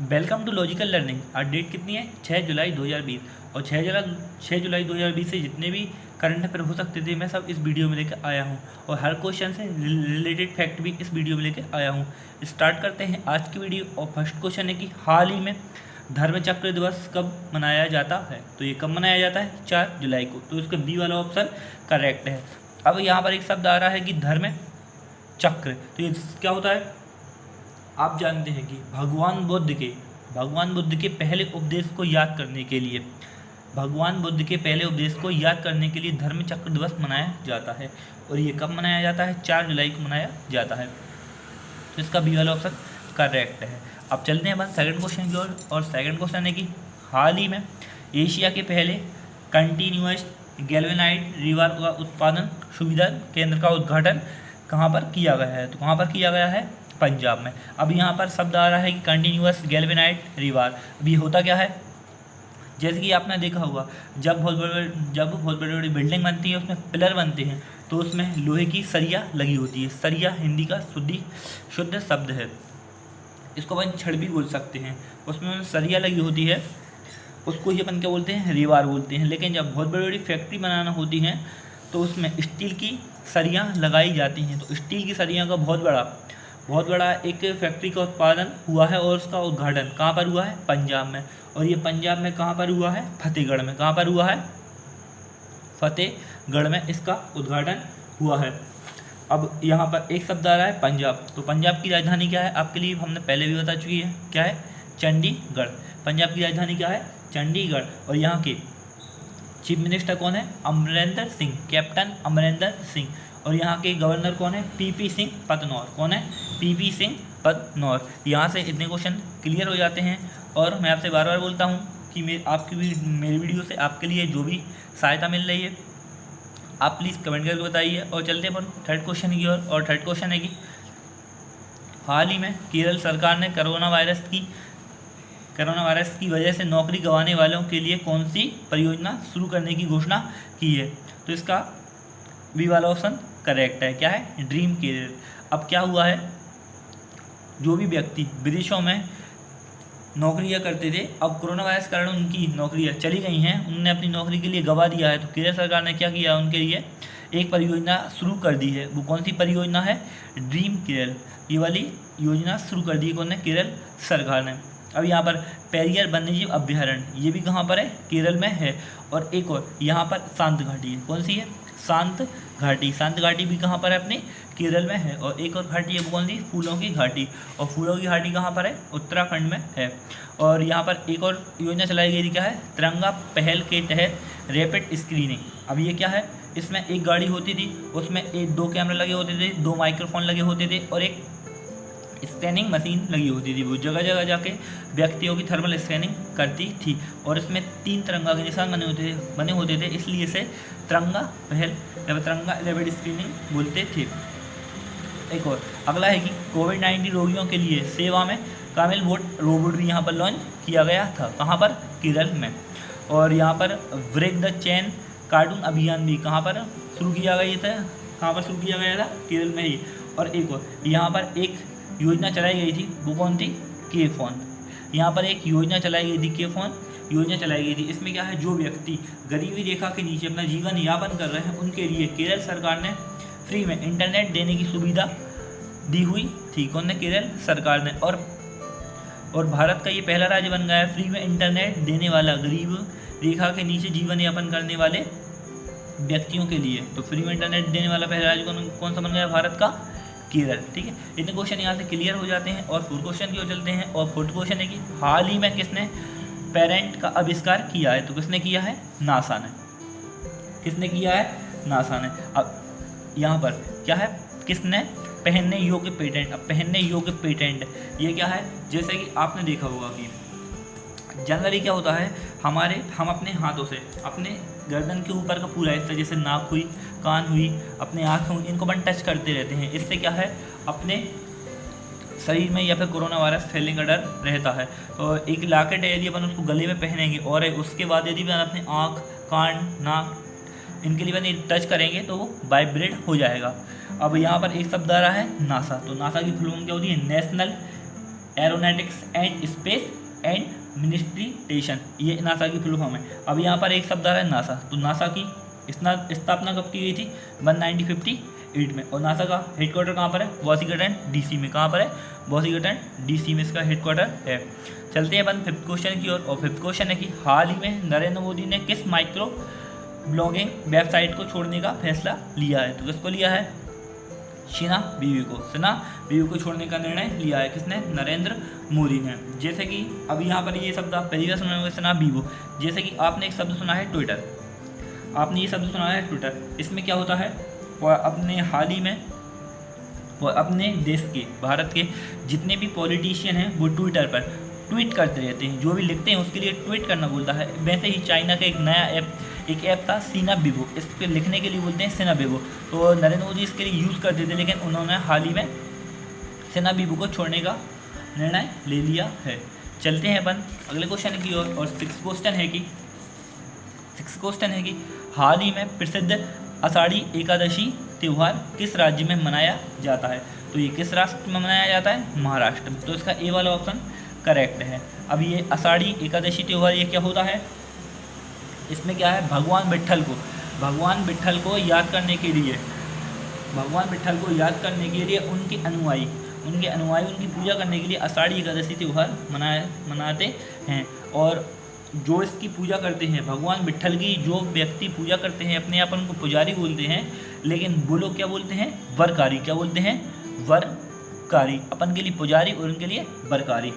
Welcome to logical learning. आज date कितनी है? 6 जुलाई 2020। और 6 जुलाई 2020 से जितने भी करंट अफेयर हो सकते थे मैं सब इस वीडियो में लेकर आया हूँ, और हर क्वेश्चन से रिलेटेड फैक्ट भी इस वीडियो में लेकर आया हूँ। स्टार्ट करते हैं आज की वीडियो। और फर्स्ट क्वेश्चन है कि हाल ही में धर्मचक्र दिवस कब मनाया जाता है? तो ये कब मनाया जाता है? 4 जुलाई को। तो इसका बी वाला ऑप्शन करेक्ट है। अब यहाँ पर एक शब्द आ रहा है कि धर्म चक्र, तो ये क्या होता है? आप जानते हैं कि भगवान बुद्ध के पहले उपदेश को याद करने के लिए धर्म चक्र दिवस मनाया जाता है। और ये कब मनाया जाता है? 4 जुलाई को मनाया जाता है। तो इसका बी वाला ऑप्शन करेक्ट है। अब चलते हैं अपन सेकंड क्वेश्चन की ओर। और सेकंड क्वेश्चन है कि हाल ही में एशिया के पहले कंटिन्यूअस गैल्वेनाइड रिवर का उत्पादन सुविधा केंद्र का उद्घाटन कहाँ पर किया गया है? तो कहाँ पर किया गया है? पंजाब में। अब यहाँ पर शब्द आ रहा है कि कंटिन्यूअस गैल्वेनाइड रिवार। अब ये होता क्या है? जैसे कि आपने देखा होगा, जब बहुत बड़ी बड़ी बिल्डिंग बनती है, उसमें पिलर बनते हैं, तो उसमें लोहे की सरिया लगी होती है। सरिया हिंदी का शुद्ध शब्द है, इसको अपन छड़ भी बोल सकते हैं। उसमें सरिया लगी होती है, उसको ही अपन क्या बोलते हैं? रिवार बोलते हैं। लेकिन जब बहुत बड़ी बड़ी फैक्ट्री बनाना होती है तो उसमें स्टील की सरियाँ लगाई जाती हैं। तो स्टील की सरियाँ का बहुत बड़ा एक फैक्ट्री का उत्पादन हुआ है, और उसका उद्घाटन कहाँ पर हुआ है? पंजाब में। और ये पंजाब में कहाँ पर हुआ है? फतेहगढ़ में। कहाँ पर हुआ है? फतेहगढ़ में इसका उद्घाटन हुआ है। अब यहाँ पर एक शब्द आ रहा है पंजाब। तो पंजाब की राजधानी क्या है? आपके लिए हमने पहले भी बता चुकी है, क्या है? चंडीगढ़। पंजाब की राजधानी क्या है? चंडीगढ़। और यहाँ के चीफ मिनिस्टर कौन है? अमरिंदर सिंह, कैप्टन अमरिंदर सिंह। और यहाँ के गवर्नर कौन है? पीपी सिंह बदनौर। कौन है? पीपी सिंह बदनौर। यहाँ से इतने क्वेश्चन क्लियर हो जाते हैं। और मैं आपसे बार बार बोलता हूँ कि मेरी वीडियो से आपके लिए जो भी सहायता मिल रही है, आप प्लीज़ कमेंट करके बताइए। और चलते हैं अपन थर्ड क्वेश्चन की ओर। और थर्ड क्वेश्चन है कि हाल ही में केरल सरकार ने कोरोना वायरस की वजह से नौकरी गंवाने वालों के लिए कौन सी परियोजना शुरू करने की घोषणा की है? तो इसका बी वाला ऑप्शन करेक्ट है। क्या है? Dream career. अब क्या हुआ है, जो भी व्यक्ति विदेशों में नौकरियां करते थे, अब कोरोना वायरस के कारण उनकी नौकरियां चली गई हैं, उनने अपनी नौकरी के लिए गंवा दिया है। तो केरल सरकार ने क्या किया? उनके लिए एक परियोजना शुरू कर दी है। वो कौन सी परियोजना है? ड्रीम केरल। ये वाली योजना शुरू कर दी कौन ने? केरल सरकार ने। अब यहाँ पर पेरियर वन्यजीव अभ्यारण्य, ये भी कहाँ पर है? केरल में है। और एक और यहाँ पर शांत घाटी है। कौन सी है? शांत घाटी भी कहाँ पर है? अपने केरल में है। और एक और घाटी है, वो कौन सी? फूलों की घाटी। और फूलों की घाटी कहाँ पर है? उत्तराखंड में है। और यहाँ पर एक और योजना चलाई गई थी, क्या है? तिरंगा पहल के तहत रैपिड स्क्रीनिंग। अब ये क्या है? इसमें एक गाड़ी होती थी, उसमें 2 कैमरे लगे होते थे, 2 माइक्रोफोन लगे होते थे, और एक स्कैनिंग मशीन लगी होती थी। वो जगह जगह जाके व्यक्तियों की थर्मल स्कैनिंग करती थी। और इसमें 3 तिरंगा के निशान बने होते थे, इसलिए इसे तिरंगा पहल या तिरंगा रैपिड स्क्रीनिंग बोलते थे। एक और अगला है कि कोविड-19 रोगियों के लिए सेवा में कामिल रोबोट भी यहाँ पर लॉन्च किया गया था। कहाँ पर? केरल में। और यहाँ पर ब्रेक द चेन कार्टून अभियान भी कहाँ पर शुरू किया गया था? कहाँ पर शुरू किया गया था? केरल में ही। और एक और यहाँ पर एक योजना चलाई गई थी, वो कौन थी? के फोन। यहाँ पर एक योजना चलाई गई थी, के फोन योजना चलाई गई थी। इसमें क्या है? जो व्यक्ति गरीबी रेखा के नीचे अपना जीवन यापन कर रहे हैं, उनके लिए केरल सरकार ने फ्री में इंटरनेट देने की सुविधा दी हुई थी। कौन ने? केरल सरकार ने। और भारत का ये पहला राज्य बन गया है फ्री में इंटरनेट देने वाला गरीब रेखा के नीचे जीवन यापन करने वाले व्यक्तियों के लिए। तो फ्री में इंटरनेट देने वाला पहला राज्य कौन सा बन गया? भारत का केरल। ठीक है, इतने क्वेश्चन यहाँ से क्लियर हो जाते हैं। और फोर्थ क्वेश्चन की ओर चलते हैं। और फोर्थ क्वेश्चन है कि हाल ही में किसने पेरेंट का आविष्कार किया है? तो किसने किया है? नासा ने। किसने किया है? नासा ने। अब यहाँ पर क्या है? किसने? पहनने योग्य पेटेंट। अब पहनने योग्य पेटेंट ये क्या है? जैसे कि आपने देखा होगा कि जनरली क्या होता है, हम अपने हाथों से अपने गर्दन के ऊपर का पूरा हिस्सा, जैसे नाक हुई, कान हुई, अपने आँख हुई, इनको अपन टच करते रहते हैं। इससे क्या है? अपने शरीर में या फिर कोरोना वायरस फैलने का डर रहता है। तो एक लॉकेट है, यदि अपन उसको गले में पहनेंगे और उसके बाद यदि अपन अपने आँख, कान, नाक, इनके लिए अपन टच करेंगे तो वो वाइब्रेट हो जाएगा। अब यहाँ पर एक शब्द आ रहा है नासा। तो नासा की फुल फॉर्म क्या होती है? National aeronautics and space administration, ये नासा की फुल फॉर्म है। अब यहाँ पर एक शब्द आ रहा है नासा, तो नासा की स्थापना कब की गई थी? 1958 में। और नासा का हेडक्वार्टर कहाँ पर है? वॉशिंगटन डीसी में। कहाँ पर है? वॉशिंगटन डीसी में इसका हेडक्वार्टर है। चलते हैं अपन फिफ्थ क्वेश्चन की ओर। और फिफ्थ क्वेश्चन है कि हाल ही में नरेंद्र मोदी ने किस माइक्रो ब्लॉगिंग वेबसाइट को छोड़ने का फैसला लिया है? तो किसको लिया है? शीना बीवी को। शीना बीवी को छोड़ने का निर्णय लिया है। किसने? नरेंद्र मोदी ने। जैसे कि अब यहाँ पर ये शब्द आप पहली बार सुने होंगे, शीना बीवी। जैसे कि आपने एक शब्द सुना है ट्विटर, आपने ये शब्द सुना है ट्विटर। इसमें क्या होता है? वह अपने हाल ही में वो अपने देश के, भारत के जितने भी पॉलिटिशियन हैं वो ट्विटर पर ट्वीट करते रहते हैं, जो भी लिखते हैं उसके लिए ट्वीट करना बोलता है। वैसे ही चाइना का एक नया ऐप था सीना बिबो, इस पर लिखने के लिए बोलते हैं सीना बिबो। तो नरेंद्र मोदी इसके लिए यूज़ करते थे, लेकिन उन्होंने हाल ही में सीना बिबो को छोड़ने का निर्णय ले लिया है। चलते हैं अपन अगले क्वेश्चन की ओर। और सिक्स क्वेश्चन है कि हाल ही में प्रसिद्ध आषाढ़ी एकादशी त्यौहार किस राज्य में मनाया जाता है? तो ये किस राष्ट्र में मनाया जाता है? महाराष्ट्र में। तो इसका ए वाला ऑप्शन करेक्ट है। अब ये आषाढ़ी एकादशी त्यौहार ये क्या होता है? इसमें क्या है? भगवान विट्ठल को याद करने के लिए उनके अनुयायी उनकी पूजा करने के लिए आषाढ़ी एकादशी त्यौहार मनाते हैं। और जो इसकी पूजा करते हैं, भगवान विट्ठल की जो व्यक्ति पूजा करते हैं, अपने आप उनको पुजारी बोलते हैं, लेकिन वो लोग क्या बोलते हैं? वरकारी। क्या बोलते हैं? वरकारी। अपन के लिए पुजारी और उनके लिए वरकारी।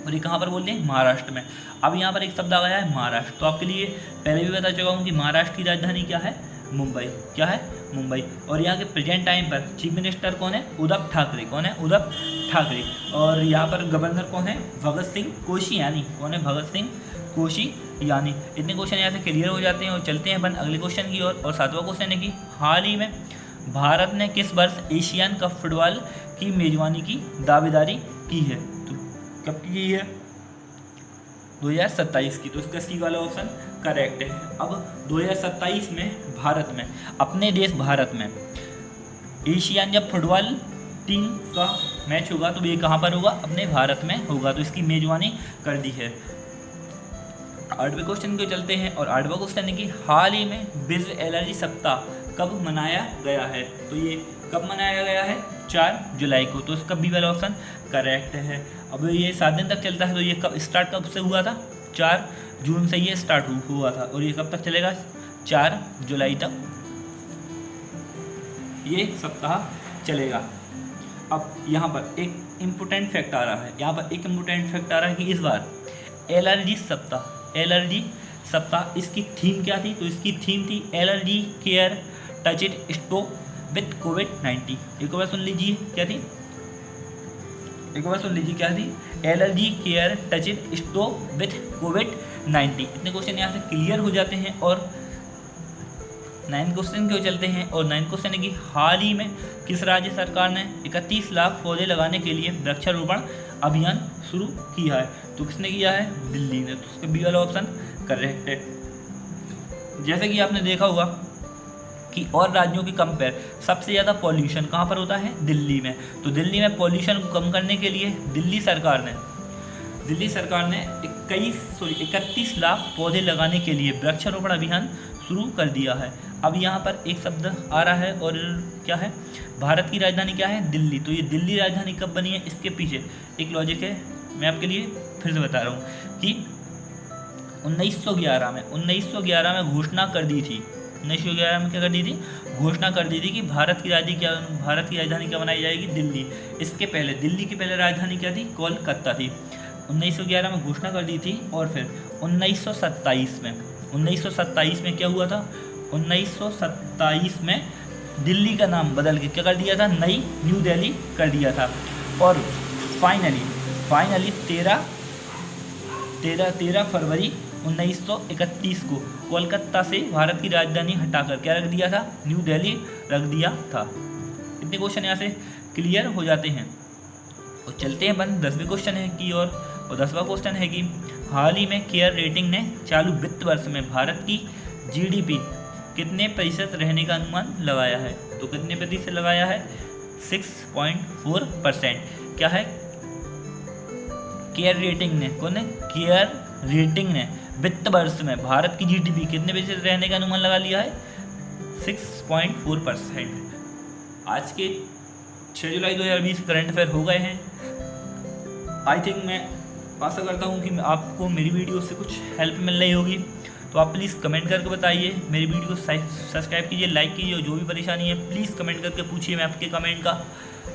और ये कहाँ पर बोलते हैं? महाराष्ट्र में। अब यहाँ पर एक शब्द आ गया है महाराष्ट्र। तो आपके लिए पहले भी बता चुका हूँ कि महाराष्ट्र की राजधानी क्या है? मुंबई। क्या है? मुंबई। और यहाँ के प्रेजेंट टाइम पर चीफ मिनिस्टर कौन है? उद्धव ठाकरे। कौन है? उद्धव ठाकरे। और यहाँ पर गवर्नर कौन है? भगत सिंह कोश्यारी। कौन है? भगत सिंह कोश्यारी। इतने क्वेश्चन यहाँ से क्लियर हो जाते हैं। और चलते हैं अपन अगले क्वेश्चन की ओर। और सातवां क्वेश्चन है कि हाल ही में भारत ने किस वर्ष एशियन कप फुटबॉल की मेजबानी की दावेदारी की है? तो कब की है? 2027 की। तो इसका सी वाला ऑप्शन करेक्ट है। अब 2027 में भारत में, अपने देश भारत में एशियन जब फुटबॉल टीम का मैच होगा तो ये कहाँ पर होगा? अपने भारत में होगा। तो इसकी मेजबानी कर दी है। आठवें क्वेश्चन को चलते हैं। और आठवां क्वेश्चन है कि हाल ही में विश्व एलर्जी सप्ताह कब मनाया गया है? तो ये कब मनाया गया है? 4 जुलाई को। तो इसका बी वाला ऑप्शन करेक्ट है। अब ये 7 दिन तक चलता है। तो ये कब से हुआ था? 4 जून से ये स्टार्ट हुआ था। और ये कब तक चलेगा? 4 जुलाई तक ये सप्ताह चलेगा। अब यहाँ पर एक इम्पोर्टेंट फैक्ट आ रहा है। कि इस बार एलर्जी सप्ताह इसकी थीम क्या थी? तो इसकी थीम थी allergy care touch it stop with कोविड-19। एक बार सुन लीजिए क्या थी? Allergy care touch it stop with कोविड-19। इतने क्वेश्चन यहाँ से क्लियर हो जाते हैं। और 9 क्वेश्चन क्यों चलते हैं। और 9 क्वेश्चन है कि हाल ही में किस राज्य सरकार ने 31 लाख पौधे लगाने के लिए वृक्षारोपण अभियान शुरू किया है? तो किसने किया है? दिल्ली ने। तो उसका बी वाला ऑप्शन करेक्ट है। जैसे कि आपने देखा होगा कि और राज्यों की कंपेयर सबसे ज़्यादा पॉल्यूशन कहाँ पर होता है? दिल्ली में। तो दिल्ली में पॉल्यूशन को कम करने के लिए दिल्ली सरकार ने 31 लाख पौधे लगाने के लिए वृक्षारोपण अभियान शुरू कर दिया है। अब यहाँ पर एक शब्द आ रहा है और क्या है? भारत की राजधानी क्या है? दिल्ली। तो ये दिल्ली राजधानी कब बनी है? इसके पीछे एक लॉजिक है, मैं आपके लिए फिर से बता रहा हूँ कि 1911 में घोषणा कर दी थी। 1911 में क्या कर दी थी? घोषणा कर दी थी कि भारत की राजधानी क्या बनाई जाएगी? दिल्ली। इसके पहले दिल्ली की पहले राजधानी क्या थी? कोलकाता थी। 1911 में घोषणा कर दी थी। और फिर 1927 में क्या हुआ था? 1927 में दिल्ली का नाम बदल के क्या कर दिया था? न्यू दिल्ली कर दिया था। और फाइनली 13 फरवरी 1931 को कोलकाता से भारत की राजधानी हटाकर क्या रख दिया था? न्यू दिल्ली रख दिया था। इतने क्वेश्चन यहाँ से क्लियर हो जाते हैं। और चलते हैं अपन 10वें क्वेश्चन है की और 10वां क्वेश्चन है कि हाल ही में केयर रेटिंग ने चालू वित्त वर्ष में भारत की जीडीपी कितने प्रतिशत रहने का अनुमान लगाया है? तो कितने प्रतिशत लगाया है? 6.4%। क्या है? केयर रेटिंग ने, कौन है, केयर रेटिंग ने वित्त वर्ष में भारत की जीडीपी कितने प्रतिशत रहने का अनुमान लगा लिया है, 6.4%। आज के 6 जुलाई 2020 करंट अफेयर हो गए हैं। आई थिंक मैं आशा करता हूँ कि आपको मेरी वीडियो से कुछ हेल्प मिल रही होगी। तो आप प्लीज़ कमेंट करके बताइए, मेरी वीडियो को सब्सक्राइब कीजिए, लाइक कीजिए, और जो भी परेशानी है प्लीज़ कमेंट करके पूछिए, मैं आपके कमेंट का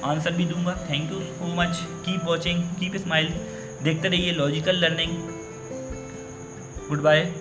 आंसर भी दूंगा। Thank you so much, keep watching, keep smile, देखते रहिए लॉजिकल लर्निंग। Good bye.